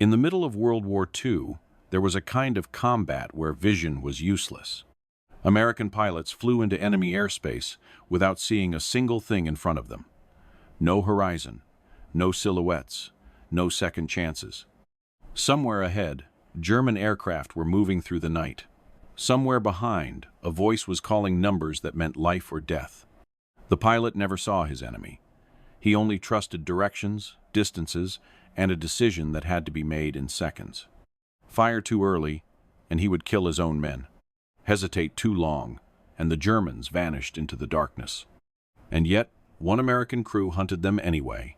In the middle of World War II, there was a kind of combat where vision was useless. American pilots flew into enemy airspace without seeing a single thing in front of them. No horizon, no silhouettes, no second chances. Somewhere ahead, German aircraft were moving through the night. Somewhere behind, a voice was calling numbers that meant life or death. The pilot never saw his enemy. He only trusted directions, distances, and a decision that had to be made in seconds. Fire too early, and he would kill his own men. Hesitate too long, and the Germans vanished into the darkness. And yet, one American crew hunted them anyway.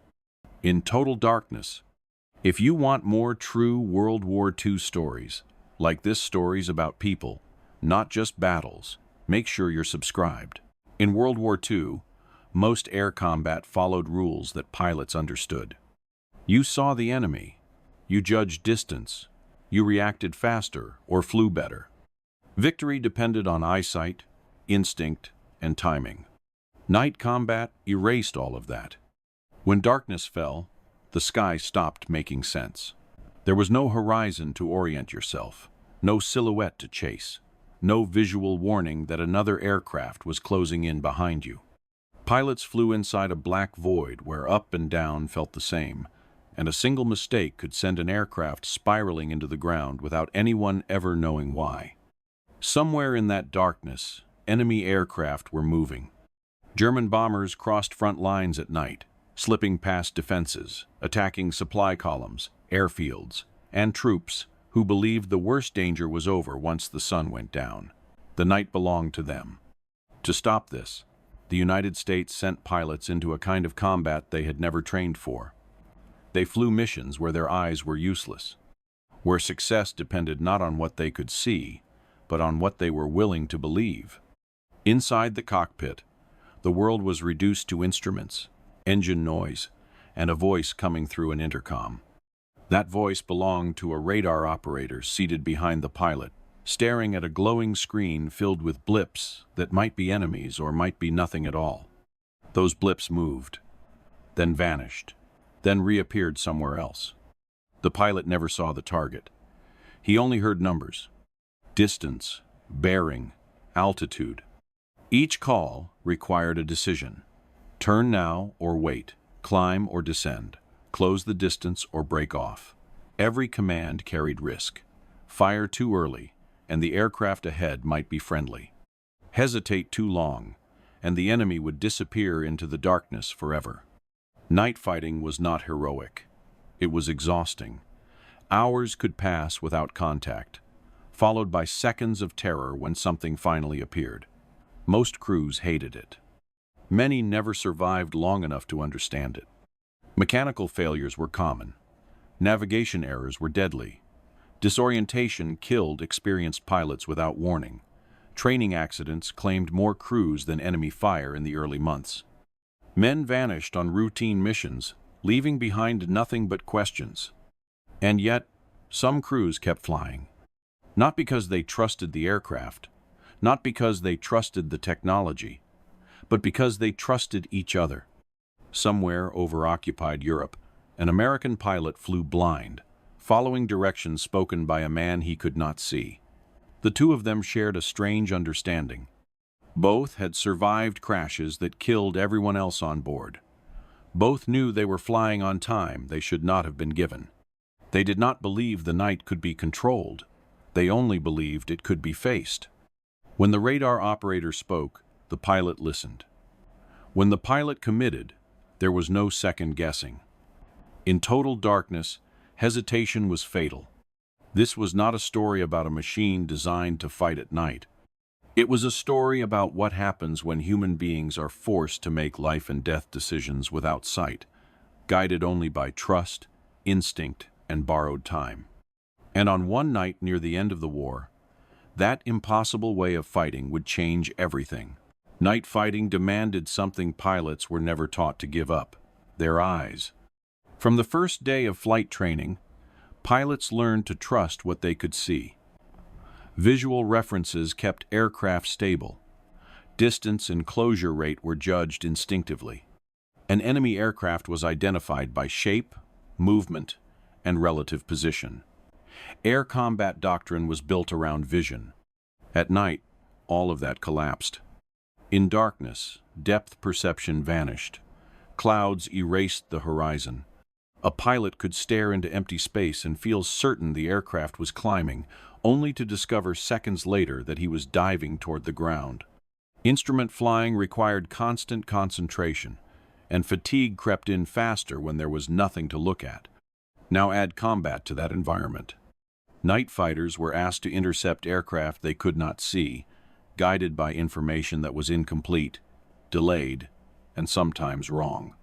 In total darkness. If you want more true World War II stories, like this stories about people, not just battles, make sure you're subscribed. In World War II, most air combat followed rules that pilots understood. You saw the enemy, you judged distance, you reacted faster or flew better. Victory depended on eyesight, instinct, and timing. Night combat erased all of that. When darkness fell, the sky stopped making sense. There was no horizon to orient yourself, no silhouette to chase, no visual warning that another aircraft was closing in behind you. Pilots flew inside a black void where up and down felt the same, and a single mistake could send an aircraft spiraling into the ground without anyone ever knowing why. Somewhere in that darkness, enemy aircraft were moving. German bombers crossed front lines at night, slipping past defenses, attacking supply columns, airfields, and troops who believed the worst danger was over once the sun went down. The night belonged to them. To stop this, the United States sent pilots into a kind of combat they had never trained for. They flew missions where their eyes were useless, where success depended not on what they could see, but on what they were willing to believe. Inside the cockpit, the world was reduced to instruments, engine noise, and a voice coming through an intercom. That voice belonged to a radar operator seated behind the pilot, staring at a glowing screen filled with blips that might be enemies or might be nothing at all. Those blips moved, then vanished, then reappeared somewhere else. The pilot never saw the target. He only heard numbers, distance, bearing, altitude. Each call required a decision. Turn now or wait, climb or descend, close the distance or break off. Every command carried risk. Fire too early, and the aircraft ahead might be friendly. Hesitate too long, and the enemy would disappear into the darkness forever. Night fighting was not heroic. It was exhausting. Hours could pass without contact, followed by seconds of terror when something finally appeared. Most crews hated it. Many never survived long enough to understand it. Mechanical failures were common. Navigation errors were deadly. Disorientation killed experienced pilots without warning. Training accidents claimed more crews than enemy fire in the early months. Men vanished on routine missions, leaving behind nothing but questions. And yet, some crews kept flying. Not because they trusted the aircraft, not because they trusted the technology, but because they trusted each other. Somewhere over occupied Europe, an American pilot flew blind, following directions spoken by a man he could not see. The two of them shared a strange understanding. Both had survived crashes that killed everyone else on board. Both knew they were flying on time they should not have been given. They did not believe the night could be controlled. They only believed it could be faced. When the radar operator spoke, the pilot listened. When the pilot committed, there was no second guessing. In total darkness, hesitation was fatal. This was not a story about a machine designed to fight at night. It was a story about what happens when human beings are forced to make life and death decisions without sight, guided only by trust, instinct, and borrowed time. And on one night near the end of the war, that impossible way of fighting would change everything. Night fighting demanded something pilots were never taught to give up: their eyes. From the first day of flight training, pilots learned to trust what they could see. Visual references kept aircraft stable. Distance and closure rate were judged instinctively. An enemy aircraft was identified by shape, movement, and relative position. Air combat doctrine was built around vision. At night, all of that collapsed. In darkness, depth perception vanished. Clouds erased the horizon. A pilot could stare into empty space and feel certain the aircraft was climbing, only to discover seconds later that he was diving toward the ground. Instrument flying required constant concentration, and fatigue crept in faster when there was nothing to look at. Now add combat to that environment. Night fighters were asked to intercept aircraft they could not see, guided by information that was incomplete, delayed, and sometimes wrong.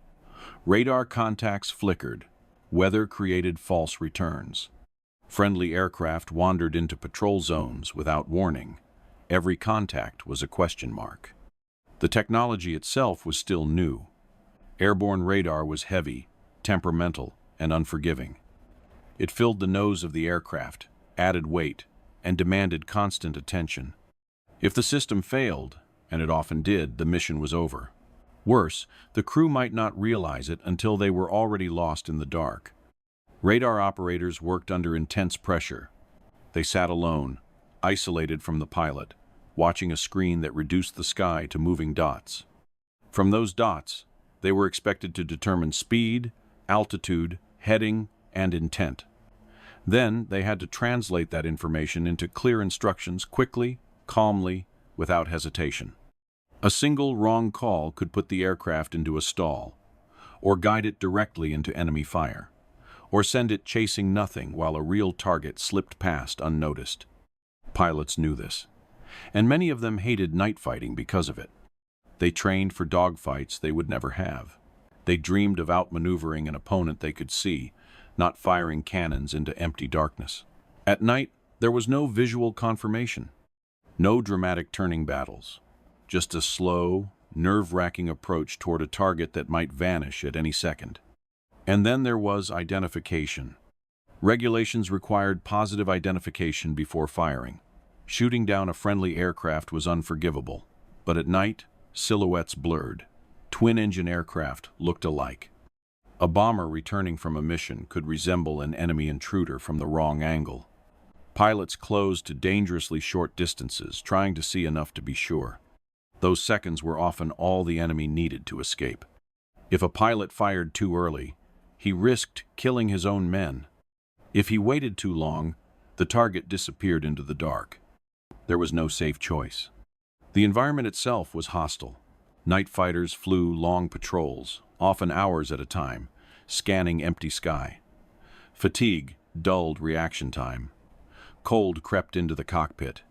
Radar contacts flickered. Weather created false returns. Friendly aircraft wandered into patrol zones without warning. Every contact was a question mark. The technology itself was still new. Airborne radar was heavy, temperamental, and unforgiving. It filled the nose of the aircraft, added weight, and demanded constant attention. If the system failed, and it often did, the mission was over. Worse, the crew might not realize it until they were already lost in the dark. Radar operators worked under intense pressure. They sat alone, isolated from the pilot, watching a screen that reduced the sky to moving dots. From those dots, they were expected to determine speed, altitude, heading, and intent. Then they had to translate that information into clear instructions quickly, calmly, without hesitation. A single wrong call could put the aircraft into a stall, or guide it directly into enemy fire, or send it chasing nothing while a real target slipped past unnoticed. Pilots knew this, and many of them hated night fighting because of it. They trained for dogfights they would never have. They dreamed of outmaneuvering an opponent they could see, not firing cannons into empty darkness. At night, there was no visual confirmation, no dramatic turning battles. Just a slow, nerve-wracking approach toward a target that might vanish at any second. And then there was identification. Regulations required positive identification before firing. Shooting down a friendly aircraft was unforgivable, but at night, silhouettes blurred. Twin-engine aircraft looked alike. A bomber returning from a mission could resemble an enemy intruder from the wrong angle. Pilots closed to dangerously short distances, trying to see enough to be sure. Those seconds were often all the enemy needed to escape. If a pilot fired too early, he risked killing his own men. If he waited too long, the target disappeared into the dark. There was no safe choice. The environment itself was hostile. Night fighters flew long patrols, often hours at a time, scanning empty sky. Fatigue dulled reaction time. Cold crept into the cockpit.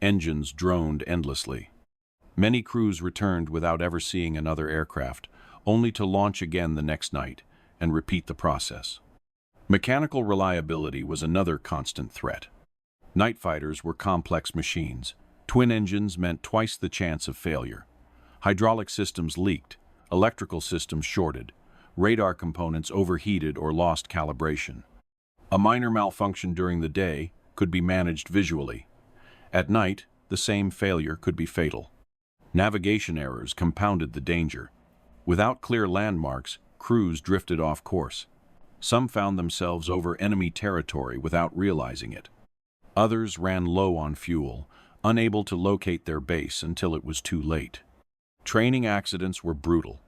Engines droned endlessly. Many crews returned without ever seeing another aircraft, only to launch again the next night and repeat the process. Mechanical reliability was another constant threat. Night fighters were complex machines. Twin engines meant twice the chance of failure. Hydraulic systems leaked, electrical systems shorted, radar components overheated or lost calibration. A minor malfunction during the day could be managed visually. At night, the same failure could be fatal. Navigation errors compounded the danger. Without clear landmarks, crews drifted off course. Some found themselves over enemy territory without realizing it. Others ran low on fuel, unable to locate their base until it was too late. Training accidents were brutal.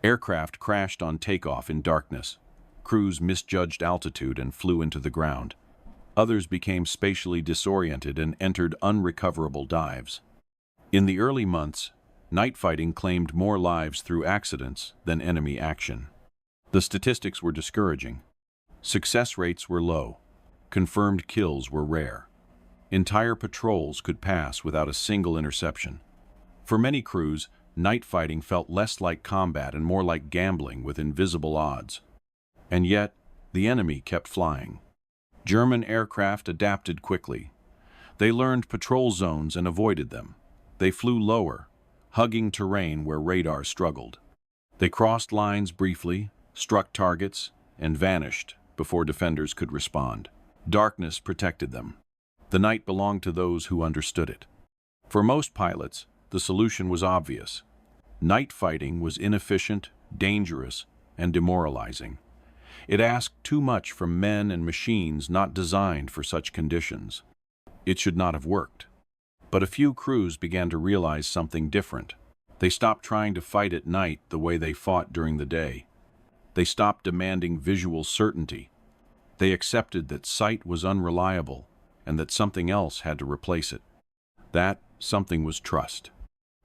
Aircraft crashed on takeoff in darkness. Crews misjudged altitude and flew into the ground. Others became spatially disoriented and entered unrecoverable dives. In the early months, night fighting claimed more lives through accidents than enemy action. The statistics were discouraging. Success rates were low. Confirmed kills were rare. Entire patrols could pass without a single interception. For many crews, night fighting felt less like combat and more like gambling with invisible odds. And yet, the enemy kept flying. German aircraft adapted quickly. They learned patrol zones and avoided them. They flew lower, hugging terrain where radar struggled. They crossed lines briefly, struck targets, and vanished before defenders could respond. Darkness protected them. The night belonged to those who understood it. For most pilots, the solution was obvious. Night fighting was inefficient, dangerous, and demoralizing. It asked too much from men and machines not designed for such conditions. It should not have worked. But a few crews began to realize something different. They stopped trying to fight at night the way they fought during the day. They stopped demanding visual certainty. They accepted that sight was unreliable and that something else had to replace it. That something was trust.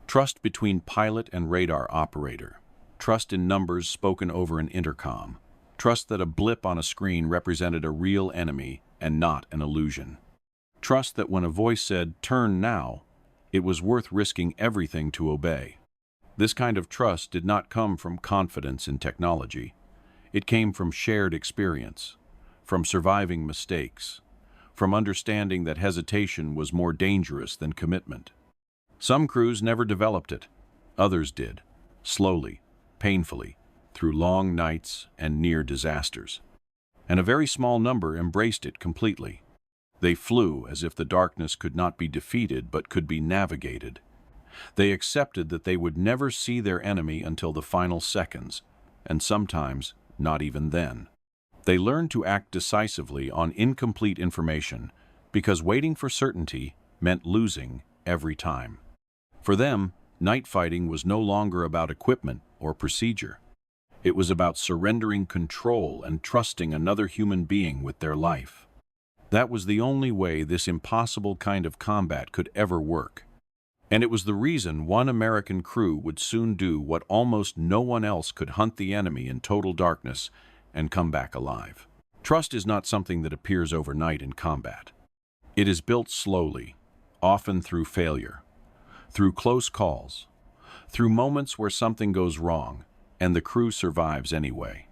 Trust between pilot and radar operator. Trust in numbers spoken over an intercom. Trust that a blip on a screen represented a real enemy and not an illusion. Trust that when a voice said, "Turn now," it was worth risking everything to obey. This kind of trust did not come from confidence in technology. It came from shared experience, from surviving mistakes, from understanding that hesitation was more dangerous than commitment. Some crews never developed it. Others did, slowly, painfully, through long nights and near disasters. And a very small number embraced it completely. They flew as if the darkness could not be defeated but could be navigated. They accepted that they would never see their enemy until the final seconds, and sometimes not even then. They learned to act decisively on incomplete information because waiting for certainty meant losing every time. For them, night fighting was no longer about equipment or procedure. It was about surrendering control and trusting another human being with their life. That was the only way this impossible kind of combat could ever work. And it was the reason one American crew would soon do what almost no one else could: hunt the enemy in total darkness and come back alive. Trust is not something that appears overnight in combat. It is built slowly, often through failure, through close calls, through moments where something goes wrong and the crew survives anyway.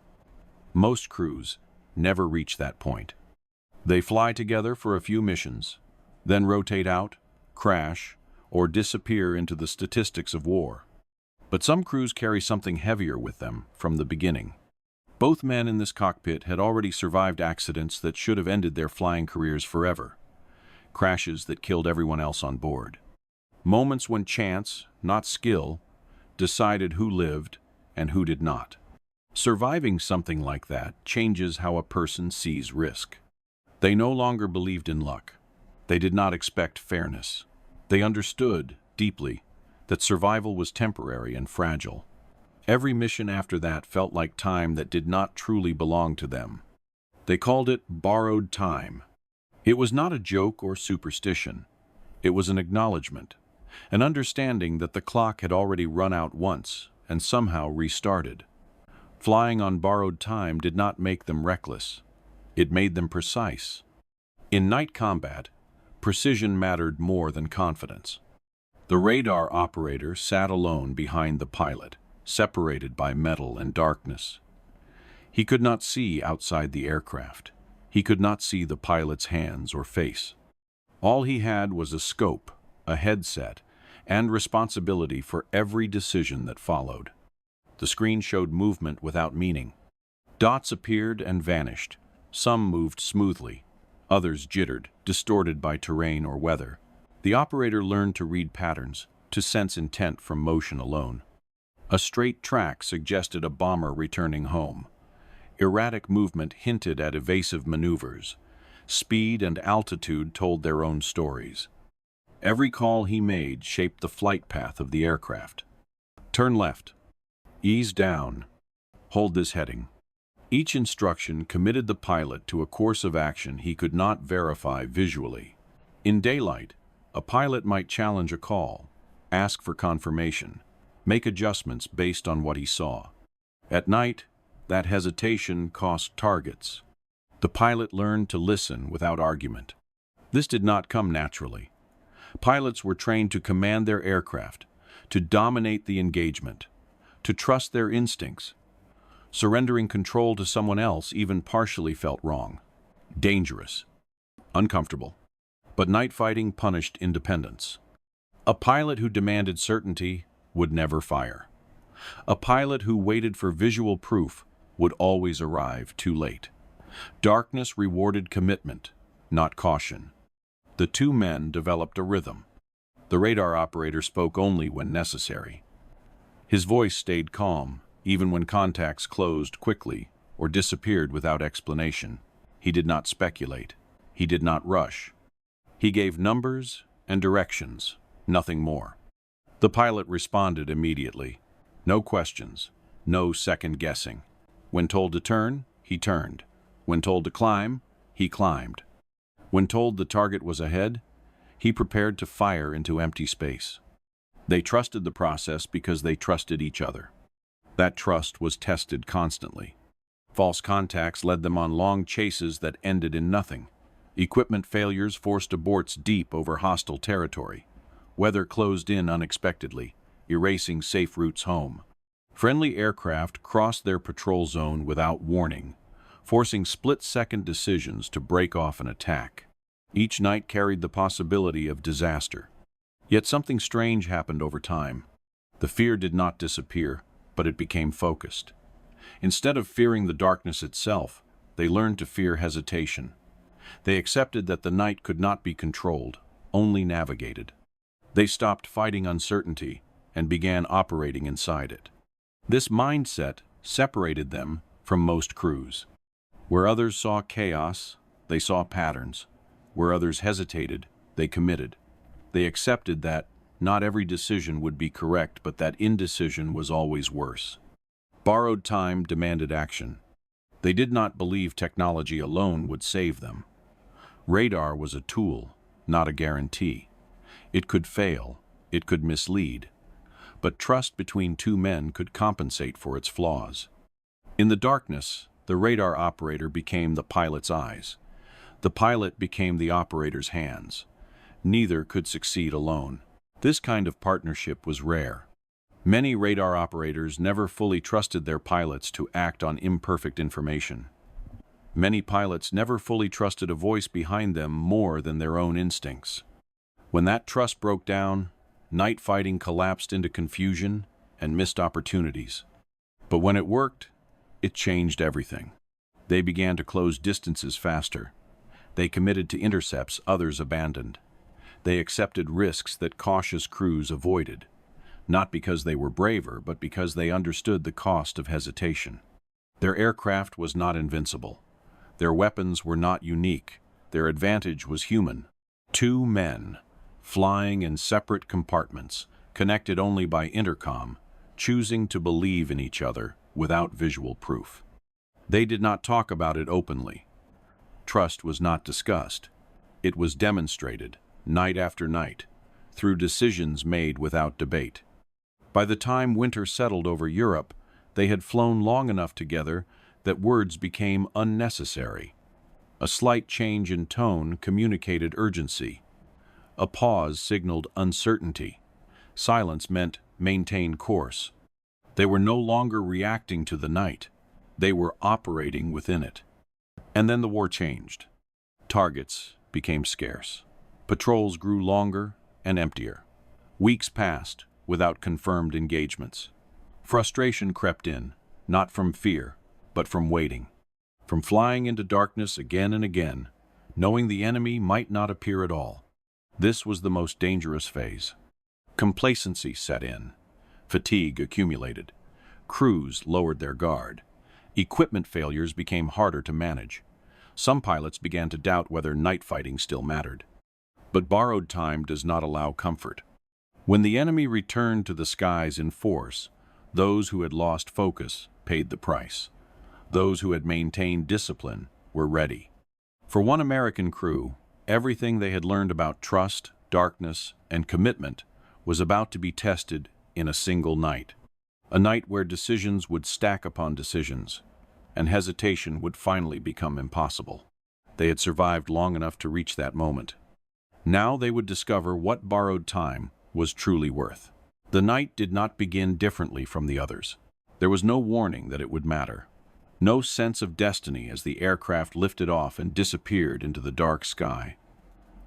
Most crews never reach that point. They fly together for a few missions, then rotate out, crash, or disappear into the statistics of war. But some crews carry something heavier with them from the beginning. Both men in this cockpit had already survived accidents that should have ended their flying careers forever. Crashes that killed everyone else on board. Moments when chance, not skill, decided who lived and who did not. Surviving something like that changes how a person sees risk. They no longer believed in luck. They did not expect fairness. They understood, deeply, that survival was temporary and fragile. Every mission after that felt like time that did not truly belong to them. They called it borrowed time. It was not a joke or superstition. It was an acknowledgement, an understanding that the clock had already run out once and somehow restarted. Flying on borrowed time did not make them reckless. It made them precise. In night combat, precision mattered more than confidence. The radar operator sat alone behind the pilot, separated by metal and darkness. He could not see outside the aircraft. He could not see the pilot's hands or face. All he had was a scope, a headset, and responsibility for every decision that followed. The screen showed movement without meaning. Dots appeared and vanished. Some moved smoothly. Others jittered, distorted by terrain or weather. The operator learned to read patterns, to sense intent from motion alone. A straight track suggested a bomber returning home. Erratic movement hinted at evasive maneuvers. Speed and altitude told their own stories. Every call he made shaped the flight path of the aircraft. Turn left. Ease down. Hold this heading. Each instruction committed the pilot to a course of action he could not verify visually. In daylight, a pilot might challenge a call, ask for confirmation, make adjustments based on what he saw. At night, that hesitation cost targets. The pilot learned to listen without argument. This did not come naturally. Pilots were trained to command their aircraft, to dominate the engagement, to trust their instincts. Surrendering control to someone else even partially felt wrong, dangerous, uncomfortable. But night fighting punished independence. A pilot who demanded certainty would never fire. A pilot who waited for visual proof would always arrive too late. Darkness rewarded commitment, not caution. The two men developed a rhythm. The radar operator spoke only when necessary. His voice stayed calm, even when contacts closed quickly or disappeared without explanation. He did not speculate. He did not rush. He gave numbers and directions, nothing more. The pilot responded immediately. No questions, no second guessing. When told to turn, he turned. When told to climb, he climbed. When told the target was ahead, he prepared to fire into empty space. They trusted the process because they trusted each other. That trust was tested constantly. False contacts led them on long chases that ended in nothing. Equipment failures forced aborts deep over hostile territory. Weather closed in unexpectedly, erasing safe routes home. Friendly aircraft crossed their patrol zone without warning, forcing split-second decisions to break off an attack. Each night carried the possibility of disaster. Yet something strange happened over time. The fear did not disappear, but it became focused. Instead of fearing the darkness itself, they learned to fear hesitation. They accepted that the night could not be controlled, only navigated. They stopped fighting uncertainty and began operating inside it. This mindset separated them from most crews. Where others saw chaos, they saw patterns. Where others hesitated, they committed. They accepted that not every decision would be correct, but that indecision was always worse. Borrowed time demanded action. They did not believe technology alone would save them. Radar was a tool, not a guarantee. It could fail, it could mislead, but trust between two men could compensate for its flaws. In the darkness, the radar operator became the pilot's eyes. The pilot became the operator's hands. Neither could succeed alone. This kind of partnership was rare. Many radar operators never fully trusted their pilots to act on imperfect information. Many pilots never fully trusted a voice behind them more than their own instincts. When that trust broke down, night fighting collapsed into confusion and missed opportunities. But when it worked, it changed everything. They began to close distances faster. They committed to intercepts others abandoned. They accepted risks that cautious crews avoided, not because they were braver, but because they understood the cost of hesitation. Their aircraft was not invincible. Their weapons were not unique. Their advantage was human. Two men, flying in separate compartments, connected only by intercom, choosing to believe in each other without visual proof. They did not talk about it openly. Trust was not discussed. It was demonstrated, night after night, through decisions made without debate. By the time winter settled over Europe, they had flown long enough together that words became unnecessary. A slight change in tone communicated urgency. A pause signaled uncertainty. Silence meant maintain course. They were no longer reacting to the night. They were operating within it. And then the war changed. Targets became scarce. Patrols grew longer and emptier. Weeks passed without confirmed engagements. Frustration crept in, not from fear, but from waiting. From flying into darkness again and again, knowing the enemy might not appear at all. This was the most dangerous phase. Complacency set in. Fatigue accumulated. Crews lowered their guard. Equipment failures became harder to manage. Some pilots began to doubt whether night fighting still mattered. But borrowed time does not allow comfort. When the enemy returned to the skies in force, those who had lost focus paid the price. Those who had maintained discipline were ready. For one American crew, everything they had learned about trust, darkness, and commitment was about to be tested in a single night. A night where decisions would stack upon decisions, and hesitation would finally become impossible. They had survived long enough to reach that moment. Now they would discover what borrowed time was truly worth. The night did not begin differently from the others. There was no warning that it would matter. No sense of destiny as the aircraft lifted off and disappeared into the dark sky.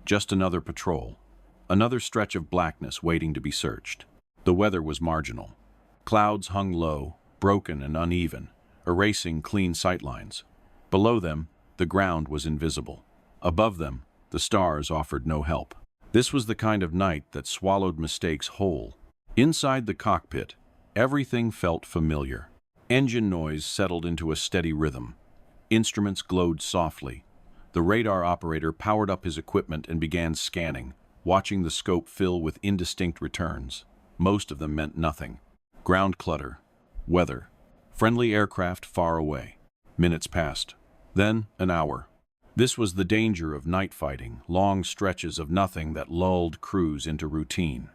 Just another patrol, another stretch of blackness waiting to be searched. The weather was marginal. Clouds hung low, broken and uneven, erasing clean sightlines. Below them, the ground was invisible. Above them, the stars offered no help. This was the kind of night that swallowed mistakes whole. Inside the cockpit, everything felt familiar. Engine noise settled into a steady rhythm. Instruments glowed softly. The radar operator powered up his equipment and began scanning, watching the scope fill with indistinct returns. Most of them meant nothing. Ground clutter, weather, friendly aircraft far away. Minutes passed. Then an hour. This was the danger of night fighting, long stretches of nothing that lulled crews into routine.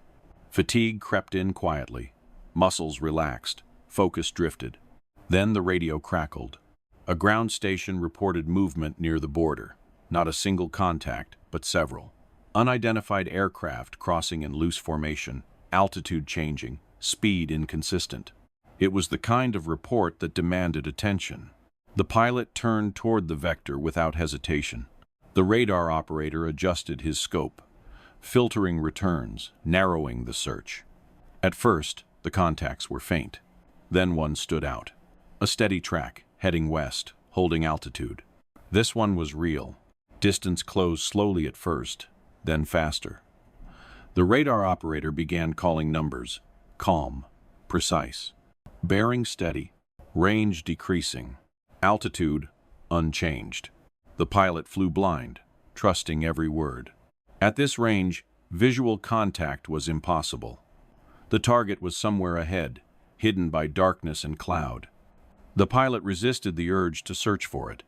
Fatigue crept in quietly. Muscles relaxed. Focus drifted. Then the radio crackled. A ground station reported movement near the border. Not a single contact, but several. Unidentified aircraft crossing in loose formation, altitude changing, speed inconsistent. It was the kind of report that demanded attention. The pilot turned toward the vector without hesitation. The radar operator adjusted his scope, filtering returns, narrowing the search. At first, the contacts were faint. Then one stood out. A steady track, heading west, holding altitude. This one was real. Distance closed slowly at first, then faster. The radar operator began calling numbers, calm, precise. Bearing steady, range decreasing, altitude unchanged. The pilot flew blind, trusting every word. At this range, visual contact was impossible. The target was somewhere ahead, hidden by darkness and cloud. The pilot resisted the urge to search for it.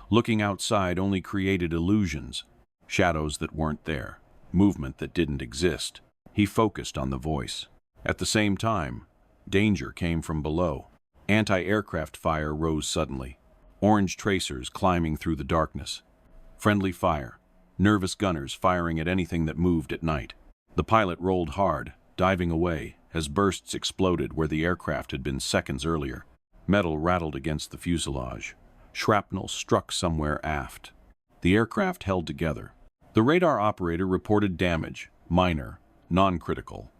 Looking outside only created illusions, shadows that weren't there, movement that didn't exist. He focused on the voice. At the same time, danger came from below. Anti-aircraft fire rose suddenly. Orange tracers climbing through the darkness. Friendly fire. Nervous gunners firing at anything that moved at night. The pilot rolled hard, diving away, as bursts exploded where the aircraft had been seconds earlier. Metal rattled against the fuselage. Shrapnel struck somewhere aft. The aircraft held together. The radar operator reported damage, minor, non-critical.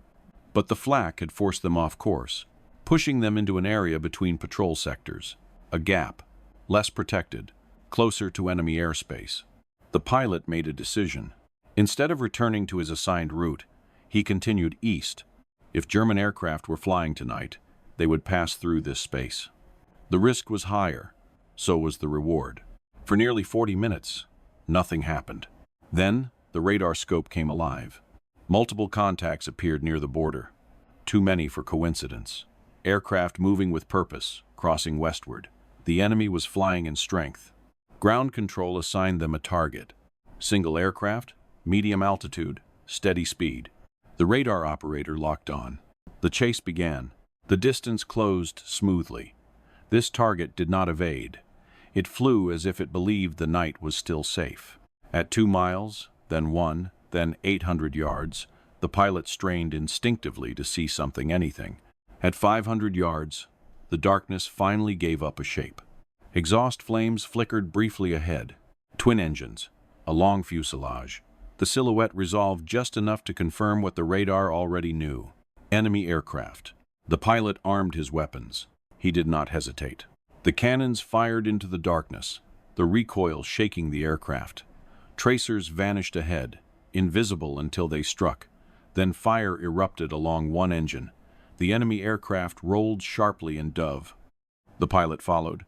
But the flak had forced them off course, pushing them into an area between patrol sectors. A gap, less protected, closer to enemy airspace. The pilot made a decision. Instead of returning to his assigned route, he continued east. If German aircraft were flying tonight, they would pass through this space. The risk was higher, so was the reward. For nearly 40 minutes, nothing happened. Then, the radar scope came alive. Multiple contacts appeared near the border. Too many for coincidence. Aircraft moving with purpose, crossing westward. The enemy was flying in strength. Ground control assigned them a target. Single aircraft, medium altitude, steady speed. The radar operator locked on. The chase began. The distance closed smoothly. This target did not evade. It flew as if it believed the night was still safe. At 2 miles, then 1, then 800 yards, the pilot strained instinctively to see something, anything. At 500 yards, the darkness finally gave up a shape. Exhaust flames flickered briefly ahead. Twin engines, a long fuselage. The silhouette resolved just enough to confirm what the radar already knew. Enemy aircraft. The pilot armed his weapons. He did not hesitate. The cannons fired into the darkness, the recoil shaking the aircraft. Tracers vanished ahead, invisible until they struck. Then fire erupted along one engine. The enemy aircraft rolled sharply and dove. The pilot followed,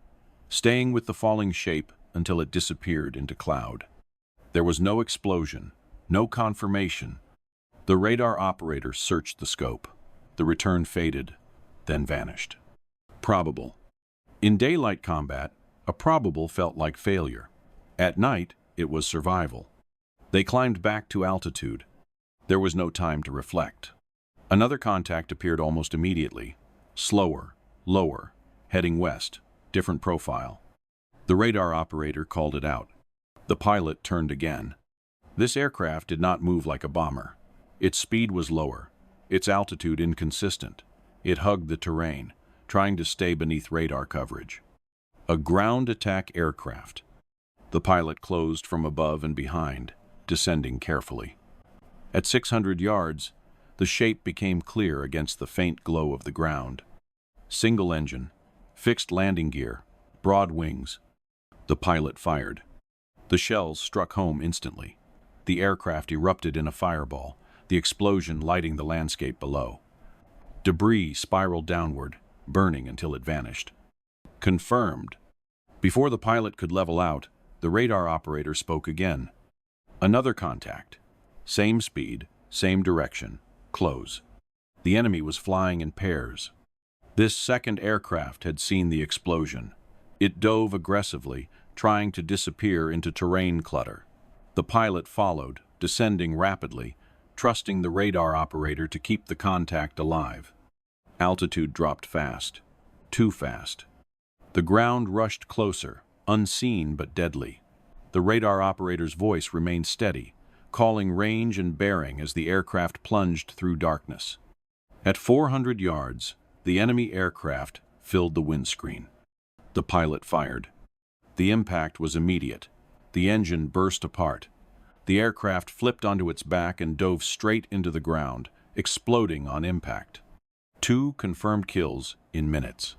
staying with the falling shape until it disappeared into cloud. There was no explosion, no confirmation. The radar operator searched the scope. The return faded, then vanished. Probable. In daylight combat, a probable felt like failure. At night, it was survival. They climbed back to altitude. There was no time to reflect. Another contact appeared almost immediately. Slower, lower, heading west, different profile. The radar operator called it out. The pilot turned again. This aircraft did not move like a bomber. Its speed was lower, its altitude inconsistent. It hugged the terrain, trying to stay beneath radar coverage. A ground attack aircraft. The pilot closed from above and behind, descending carefully. At 600 yards, the shape became clear against the faint glow of the ground. Single engine, fixed landing gear, broad wings. The pilot fired. The shells struck home instantly. The aircraft erupted in a fireball, the explosion lighting the landscape below. Debris spiraled downward, burning until it vanished. Confirmed. Before the pilot could level out, the radar operator spoke again. Another contact. Same speed, same direction. Close. The enemy was flying in pairs. This second aircraft had seen the explosion. It dove aggressively, trying to disappear into terrain clutter. The pilot followed, descending rapidly, trusting the radar operator to keep the contact alive. Altitude dropped fast. Too fast. The ground rushed closer, unseen but deadly. The radar operator's voice remained steady, calling range and bearing as the aircraft plunged through darkness. At 400 yards, the enemy aircraft filled the windscreen. The pilot fired. The impact was immediate. The engine burst apart. The aircraft flipped onto its back and dove straight into the ground, exploding on impact. 2 confirmed kills in minutes.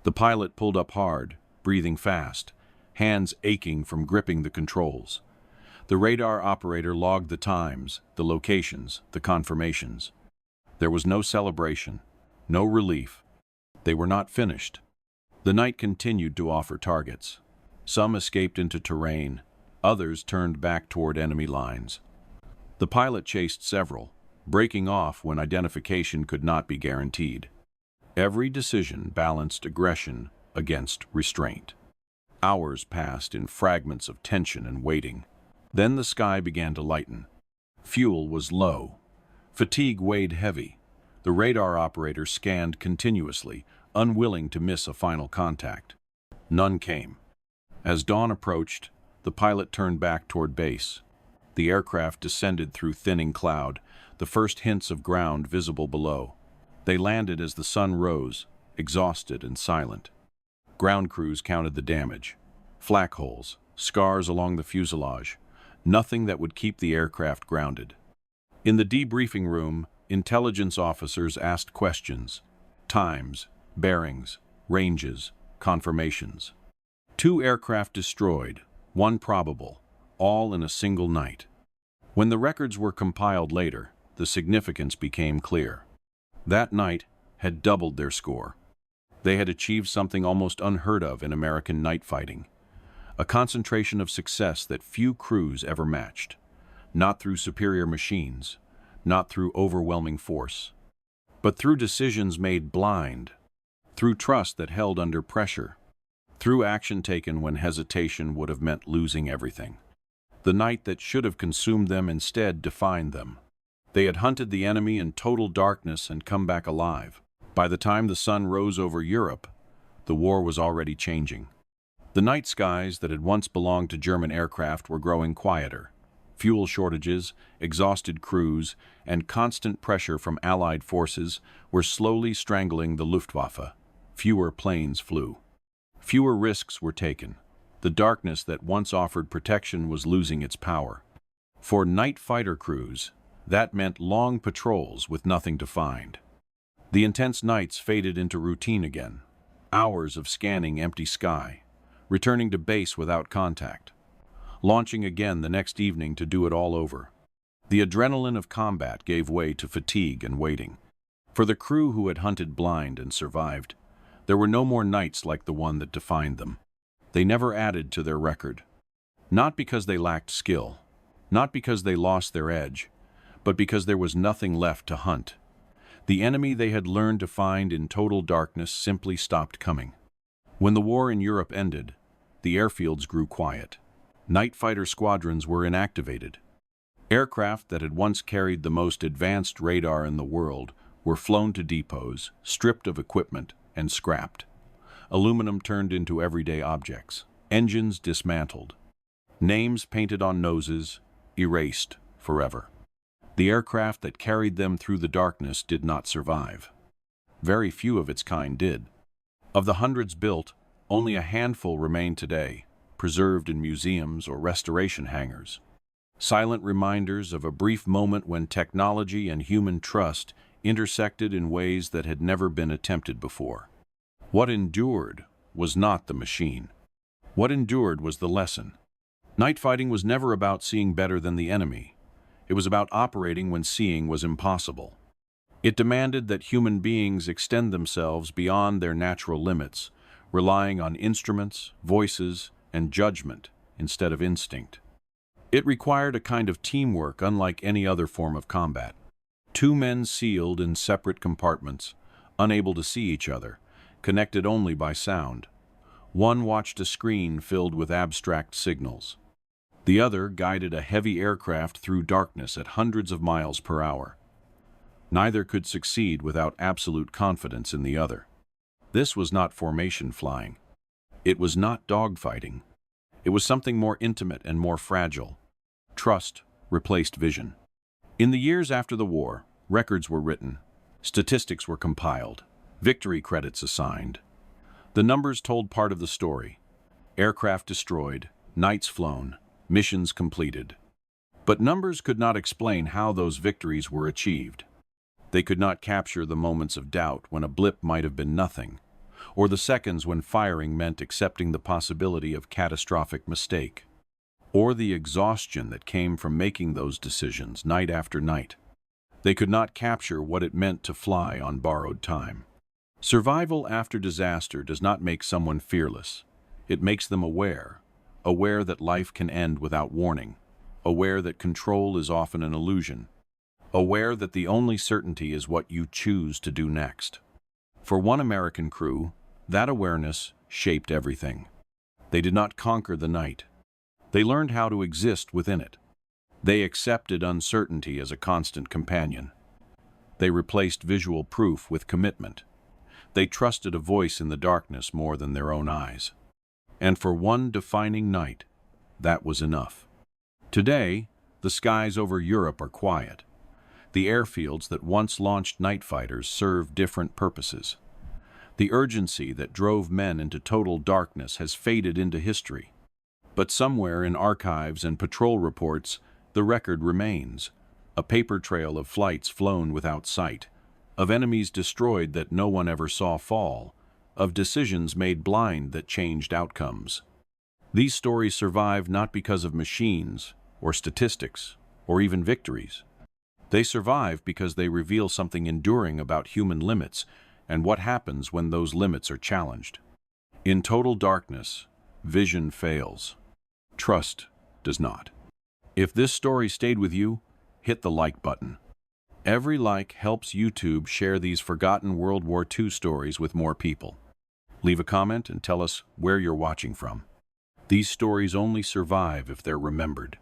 The pilot pulled up hard, breathing fast, hands aching from gripping the controls. The radar operator logged the times, the locations, the confirmations. There was no celebration, no relief. They were not finished. The night continued to offer targets. Some escaped into terrain, others turned back toward enemy lines. The pilot chased several, breaking off when identification could not be guaranteed. Every decision balanced aggression against restraint. Hours passed in fragments of tension and waiting. Then the sky began to lighten. Fuel was low. Fatigue weighed heavy. The radar operator scanned continuously, unwilling to miss a final contact. None came. As dawn approached, the pilot turned back toward base. The aircraft descended through thinning cloud, the first hints of ground visible below. They landed as the sun rose, exhausted and silent. Ground crews counted the damage. Flak holes, scars along the fuselage, nothing that would keep the aircraft grounded. In the debriefing room, intelligence officers asked questions. Times, bearings, ranges, confirmations. 2 aircraft destroyed, 1 probable, all in a single night. When the records were compiled later, the significance became clear. That night had doubled their score. They had achieved something almost unheard of in American night fighting. A concentration of success that few crews ever matched. Not through superior machines, not through overwhelming force, but through decisions made blind, through trust that held under pressure, through action taken when hesitation would have meant losing everything. The night that should have consumed them instead defined them. They had hunted the enemy in total darkness and come back alive. By the time the sun rose over Europe, the war was already changing. The night skies that had once belonged to German aircraft were growing quieter. Fuel shortages, exhausted crews, and constant pressure from Allied forces were slowly strangling the Luftwaffe. Fewer planes flew. Fewer risks were taken. The darkness that once offered protection was losing its power. For night fighter crews, that meant long patrols with nothing to find. The intense nights faded into routine again. Hours of scanning empty sky, returning to base without contact, launching again the next evening to do it all over. The adrenaline of combat gave way to fatigue and waiting. For the crew who had hunted blind and survived, there were no more nights like the one that defined them. They never added to their record. Not because they lacked skill, not because they lost their edge, but because there was nothing left to hunt. The enemy they had learned to find in total darkness simply stopped coming. When the war in Europe ended, the airfields grew quiet. Night fighter squadrons were inactivated. Aircraft that had once carried the most advanced radar in the world were flown to depots, stripped of equipment, and scrapped. Aluminum turned into everyday objects. Engines dismantled. Names painted on noses, erased forever. The aircraft that carried them through the darkness did not survive. Very few of its kind did. Of the hundreds built, only a handful remain today, preserved in museums or restoration hangars. Silent reminders of a brief moment when technology and human trust intersected in ways that had never been attempted before. What endured was not the machine. What endured was the lesson. Night fighting was never about seeing better than the enemy. It was about operating when seeing was impossible. It demanded that human beings extend themselves beyond their natural limits, relying on instruments, voices, and judgment instead of instinct. It required a kind of teamwork unlike any other form of combat. Two men sealed in separate compartments, unable to see each other, connected only by sound. One watched a screen filled with abstract signals. The other guided a heavy aircraft through darkness at hundreds of miles per hour. Neither could succeed without absolute confidence in the other. This was not formation flying. It was not dogfighting. It was something more intimate and more fragile. Trust replaced vision. In the years after the war, records were written, statistics were compiled, victory credits assigned. The numbers told part of the story. Aircraft destroyed, nights flown, missions completed. But numbers could not explain how those victories were achieved. They could not capture the moments of doubt when a blip might have been nothing, or the seconds when firing meant accepting the possibility of catastrophic mistake, or the exhaustion that came from making those decisions night after night. They could not capture what it meant to fly on borrowed time. Survival after disaster does not make someone fearless. It makes them aware that life can end without warning, aware that control is often an illusion, aware that the only certainty is what you choose to do next. For one American crew, that awareness shaped everything. They did not conquer the night. They learned how to exist within it. They accepted uncertainty as a constant companion. They replaced visual proof with commitment. They trusted a voice in the darkness more than their own eyes. And for one defining night, that was enough. Today, the skies over Europe are quiet. The airfields that once launched night fighters serve different purposes. The urgency that drove men into total darkness has faded into history. But somewhere in archives and patrol reports, the record remains. A paper trail of flights flown without sight, of enemies destroyed that no one ever saw fall, of decisions made blind that changed outcomes. These stories survive not because of machines, or statistics, or even victories. They survive because they reveal something enduring about human limits and what happens when those limits are challenged. In total darkness, vision fails. Trust does not. If this story stayed with you, hit the like button. Every like helps YouTube share these forgotten World War II stories with more people. Leave a comment and tell us where you're watching from. These stories only survive if they're remembered.